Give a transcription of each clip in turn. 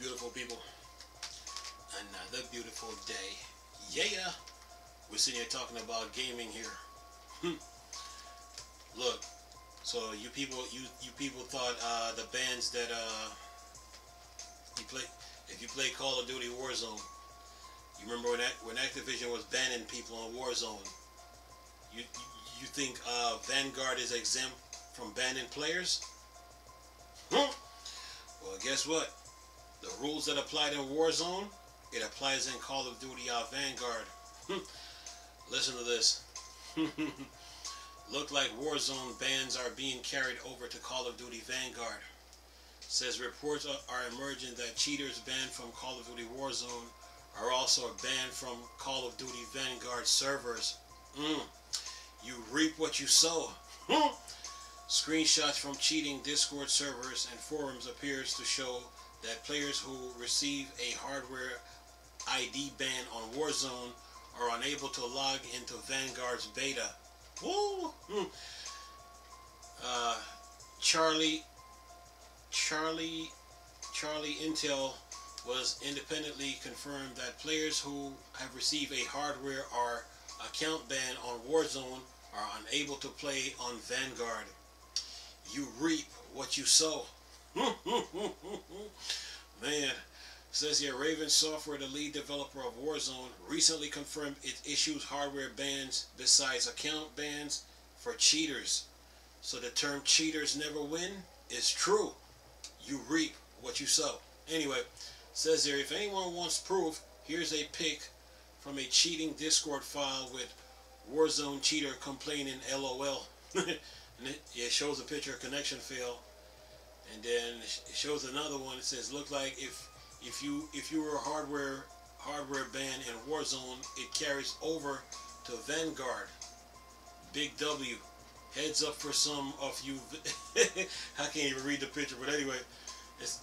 beautiful people. Another beautiful day. Yeah. We're sitting here talking about gaming here. Look, so you people thought the bands that you play, if you play Call of Duty Warzone, you remember when Activision was banning people on Warzone. You think Vanguard is exempt from banning players? Well, guess what? The rules that applied in Warzone, it applies in Call of Duty Vanguard. Listen to this. Look like Warzone bans are being carried over to Call of Duty Vanguard. Says reports are emerging that cheaters banned from Call of Duty Warzone are also banned from Call of Duty Vanguard servers. You reap what you sow. Screenshots from cheating Discord servers and forums appears to show that players who receive a hardware ID ban on Warzone are unable to log into Vanguard's beta. Woo! Charlie Intel was independently confirmed that players who have received a hardware or account ban on Warzone are unable to play on Vanguard. You reap what you sow. Man, says here Raven Software, the lead developer of Warzone, recently confirmed it issues hardware bans besides account bans for cheaters. So the term cheaters never win is true. You reap what you sow. Anyway, says here, if anyone wants proof, here's a pic from a cheating Discord file with Warzone cheater complaining LOL. And it shows a picture of connection fail, and then it shows another one. It says, look like if you were hardware ban in Warzone, it carries over to Vanguard. Big W. Heads up for some of you. I can't even read the picture, but anyway,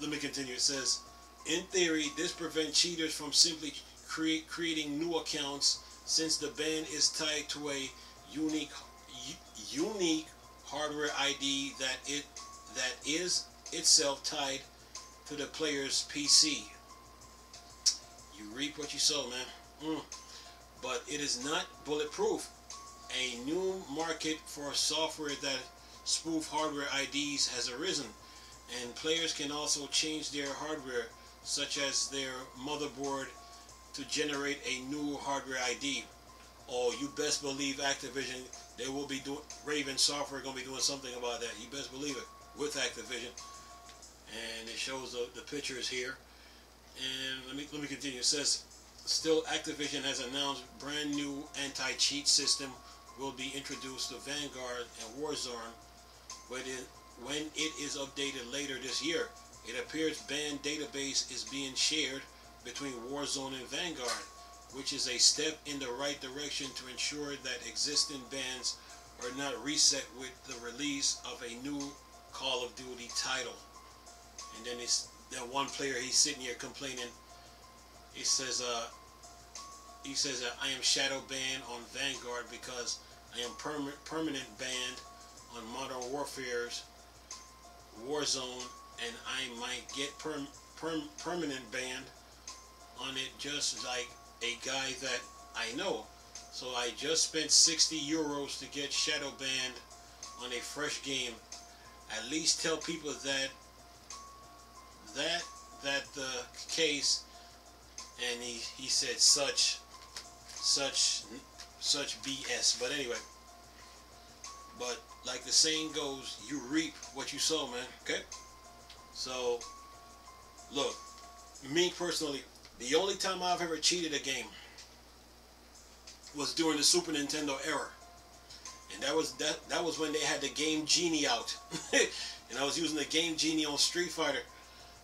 let me continue. It says, in theory, this prevents cheaters from simply creating new accounts, since the ban is tied to a unique hardware ID that is itself tied to the player's PC. You reap what you sow, man. But it is not bulletproof. A new market for software that spoof hardware IDs has arisen, and players can also change their hardware, such as their motherboard, to generate a new hardware ID. Oh, you best believe Activision, they will be doing, Raven Software going to be doing something about that. You best believe it, with Activision. And it shows the pictures here. And let me continue. It says, still, Activision has announced brand new anti-cheat system will be introduced to Vanguard and Warzone when it is updated later this year. It appears ban database is being shared between Warzone and Vanguard, which is a step in the right direction to ensure that existing bans are not reset with the release of a new Call of Duty title. And then that one player, he's sitting here complaining. He says that I am shadow banned on Vanguard because I am permanent banned on Modern Warfare's Warzone, and I might get permanent banned on it, just like a guy that I know. So I just spent 60 euros to get shadow banned on a fresh game. At least tell people that the case. And he said such BS. But anyway, but like the saying goes, you reap what you sow, man. Okay? So look, me personally, the only time I've ever cheated a game was during the Super Nintendo era, and that was when they had the Game Genie out, and I was using the Game Genie on Street Fighter.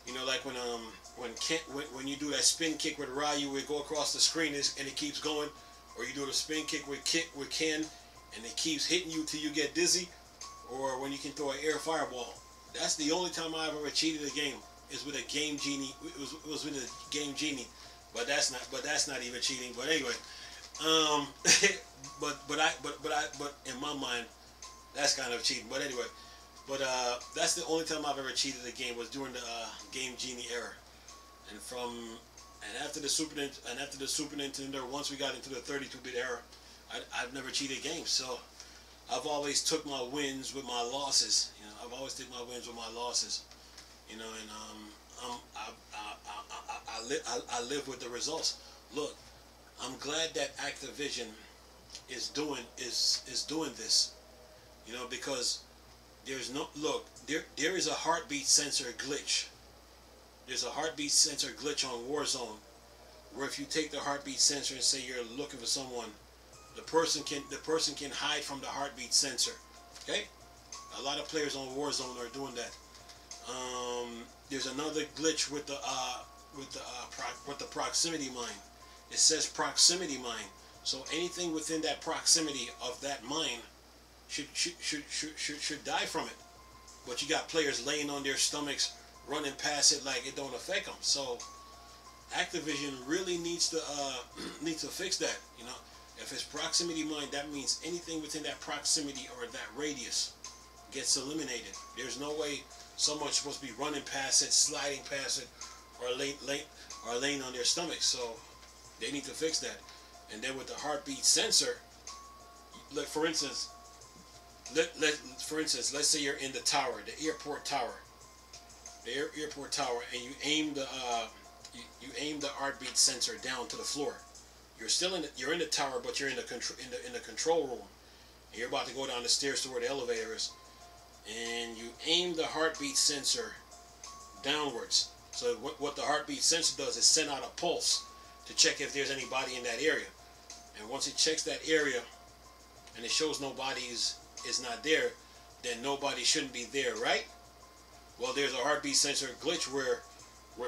You know, like when you do that spin kick with Ryu, it go across the screen and it keeps going, or you do the spin kick with Ken, and it keeps hitting you till you get dizzy, or when you can throw an air fireball. That's the only time I've ever cheated a game. Is with a Game Genie. It was with a Game Genie, but that's not even cheating. But anyway, but in my mind, that's kind of cheating. But anyway, But that's the only time I've ever cheated a game was during the Game Genie era. And after the Super Nintendo, once we got into the 32-bit era, I've never cheated games. So I've always took my wins with my losses. You know, I've always taken my wins with my losses. You know, and I live with the results. Look, I'm glad that Activision is doing this. You know, because there is a heartbeat sensor glitch. There's a heartbeat sensor glitch on Warzone, where if you take the heartbeat sensor and say you're looking for someone, the person can hide from the heartbeat sensor. Okay, a lot of players on Warzone are doing that. There's another glitch with the proximity mine. It says proximity mine, so anything within that proximity of that mine should die from it. But you got players laying on their stomachs, running past it like it don't affect them. So Activision really needs to fix that. You know, if it's proximity mine, that means anything within that proximity or that radius gets eliminated. There's no way someone's supposed to be running past it, sliding past it, or laying on their stomach. So they need to fix that. And then with the heartbeat sensor, like for instance, let's say you're in the tower, the airport tower, and you aim the heartbeat sensor down to the floor. You're in the tower, but you're in the control room, and you're about to go down the stairs to where the elevator is, and you aim the heartbeat sensor downwards. So what the heartbeat sensor does is send out a pulse to check if there's anybody in that area, and once it checks that area and it shows nobody is not there, then nobody shouldn't be there, right? Well, there's a heartbeat sensor glitch where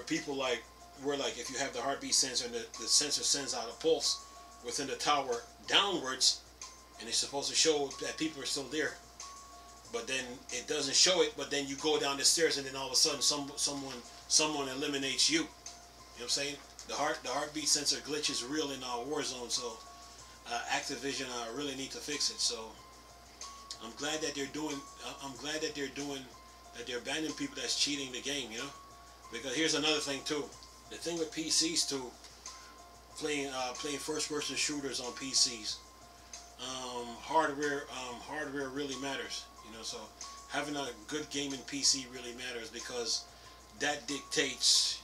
people where if you have the heartbeat sensor and the sensor sends out a pulse within the tower downwards, and it's supposed to show that people are still there, but then it doesn't show it. But then you go down the stairs, and then all of a sudden someone eliminates you. You know what I'm saying? The heartbeat sensor glitch is real in Warzone, so Activision really need to fix it. So I'm glad that they're banning people that's cheating the game, you know. Because here's another thing too. The thing with PCs too, playing first-person shooters on PCs, hardware really matters, you know. So having a good gaming PC really matters, because that dictates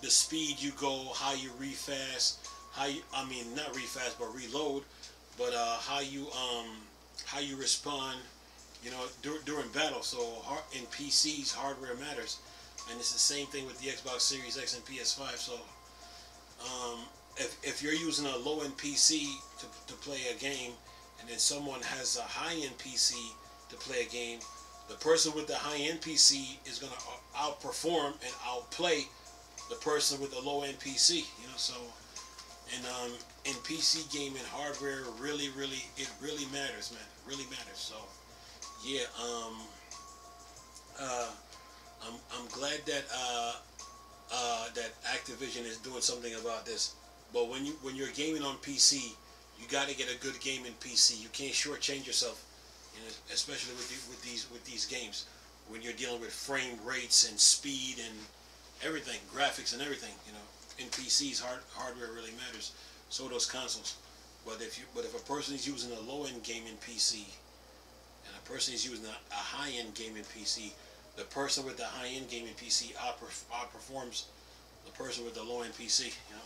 the speed you go, how you refast, not refast but reload, but how you respond, you know, during battle. So in PCs, hardware matters, and it's the same thing with the Xbox Series X and PS5. So if you're using a low-end PC to play a game, and then someone has a high-end PC to play a game, the person with the high-end PC is going to outperform and outplay the person with the low-end PC, you know. So and in PC gaming, hardware really matters, man. It really matters. So yeah, I'm glad that that Activision is doing something about this. But when you're gaming on PC, you got to get a good gaming PC. You can't shortchange yourself, you know, especially with these games, when you're dealing with frame rates and speed and everything, graphics and everything. You know, in PCs, hardware really matters. So does consoles. But if a person is using a low-end gaming PC and a person is using a high-end gaming PC, the person with the high-end gaming PC outperforms the person with the low-end PC. You know.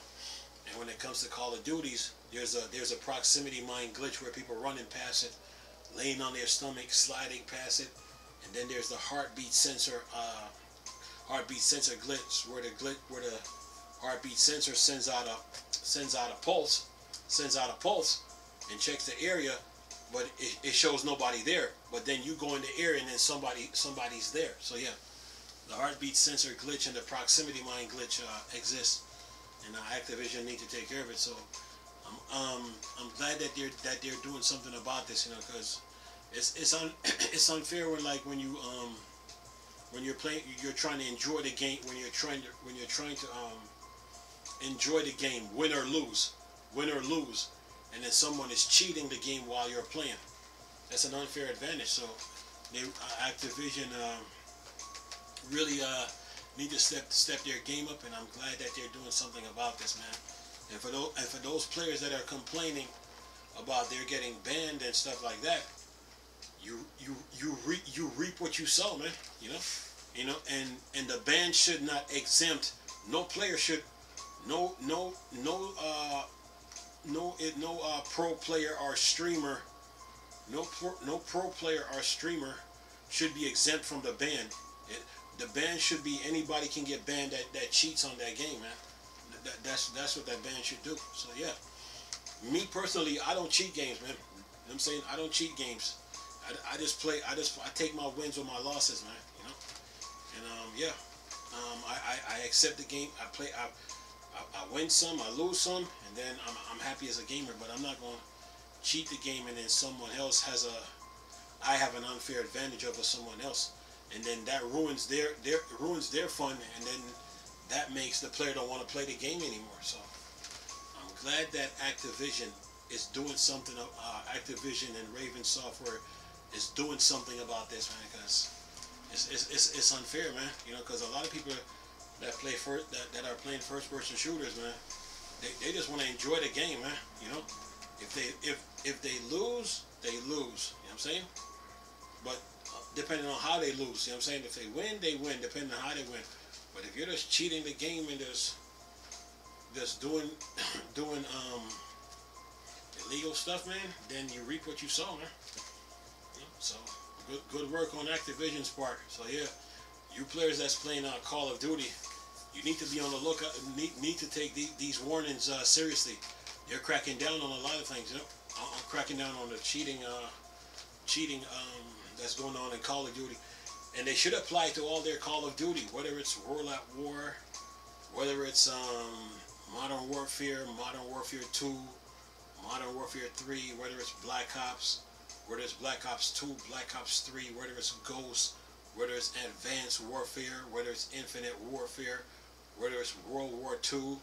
And when it comes to Call of Duties, there's a proximity mine glitch where people running past it, laying on their stomach, sliding past it, and then there's the heartbeat sensor glitch where the heartbeat sensor sends out a pulse, and checks the area, but it shows nobody there. But then you go in the area and then somebody's there. So yeah, the heartbeat sensor glitch and the proximity mine glitch exists, and Activision need to take care of it. So I'm glad that they're doing something about this, you know, because it's unfair when you're playing, you're trying to enjoy the game, when you're trying to enjoy the game, win or lose, and then someone is cheating the game while you're playing. That's an unfair advantage. So Activision really need to step their game up, and I'm glad that they're doing something about this, man. And for those players that are complaining about they're getting banned and stuff like that, you reap what you sow, man. And the ban should not exempt. No player should, no pro player or streamer, no pro player or streamer should be exempt from the ban. The ban should be anybody can get banned that cheats on that game, man. That's what that ban should do. So yeah, me personally, I don't cheat games, man. You know what I'm saying? I don't cheat games. I just play. I take my wins with my losses, man. And yeah, I accept the game. I play. I win some, I lose some, and then I'm happy as a gamer. But I'm not going to cheat the game, and then someone else I have an unfair advantage over someone else, and then that ruins their fun, and then that makes the player don't want to play the game anymore. So I'm glad that Activision is doing something. Activision and Raven Software is doing something about this, man, because it's unfair, man. Because a lot of people that are playing first-person shooters, man, they just want to enjoy the game, man. If they lose, they lose. You know what I'm saying? But depending on how they lose, you know what I'm saying? If they win, they win, depending on how they win. But if you're just cheating the game and just doing illegal stuff, man, then you reap what you sow, man. So good work on Activision's part. So yeah, you players that's playing Call of Duty, you need to be on the lookout. Need to take these warnings seriously. They're cracking down on a lot of things. I'm cracking down on the cheating that's going on in Call of Duty, and they should apply to all their Call of Duty, whether it's World at War, whether it's Modern Warfare, Modern Warfare 2, Modern Warfare 3, whether it's Black Ops, whether it's Black Ops 2, Black Ops 3, whether it's Ghost, whether it's Advanced Warfare, whether it's Infinite Warfare, whether it's World War 2,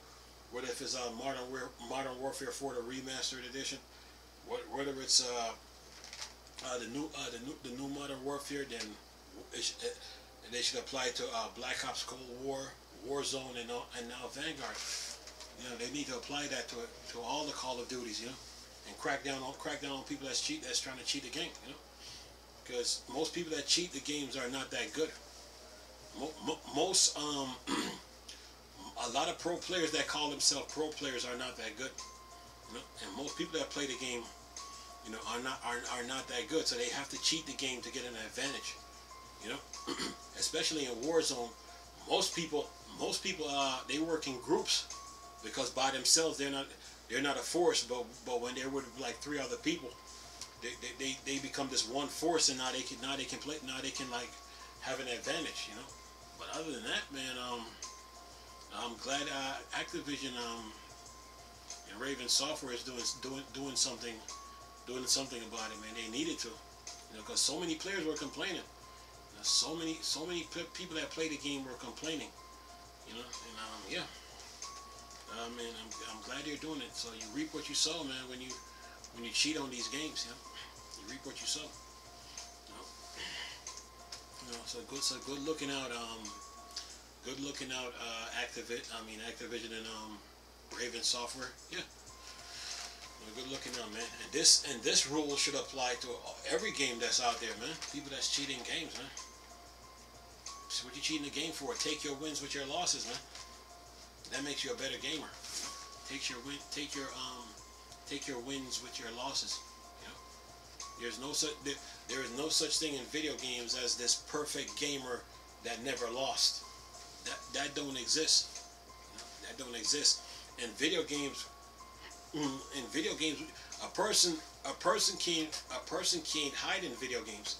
whether it's Modern Warfare 4, the remastered edition, whether it's the new Modern Warfare, then they should apply to Black Ops Cold War, Warzone, and now Vanguard. They need to apply that to all the Call of Duties, and crack down on people that's trying to cheat the game, because most people that cheat the games are not that good. A lot of pro players that call themselves pro players are not that good, and most people that play the game, are not that good. So they have to cheat the game to get an advantage, especially in Warzone. Most people they work in groups, because by themselves they're not a force, but when they're with like 3 other people, they become this one force, and now they can like have an advantage, But other than that, man, I'm glad Activision and Raven Software is doing something about it, man. They needed to, because so many players were complaining. So many people that play the game were complaining, and yeah. Man, I'm glad you're doing it. So you reap what you sow, man. When you cheat on these games, you reap what you sow. So good looking out. Activision and Raven Software. Yeah. Good looking out, man. And this rule should apply to every game that's out there, man. People that's cheating games, man. So what you cheating the game for? Take your wins with your losses, man. That makes you a better gamer. Take your wins with your losses. There is no such thing in video games as this perfect gamer that never lost. That don't exist. That don't exist. In video games, a person can't hide in video games.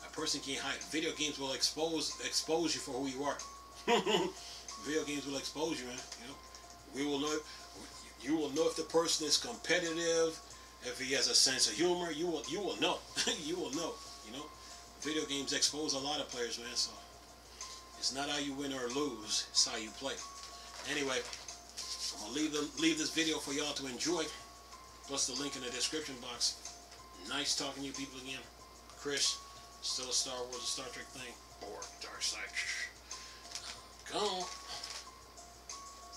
A person can't hide. Video games will expose you for who you are. Video games will expose you, man. We will know. You will know if the person is competitive, if he has a sense of humor. You will know. You will know. Video games expose a lot of players, man. So it's not how you win or lose; it's how you play. Anyway, I'm gonna leave this video for y'all to enjoy. Plus the link in the description box. Nice talking to you people again. Chris, still a Star Wars and Star Trek thing, or Dark Side. Gone.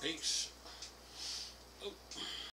Peace.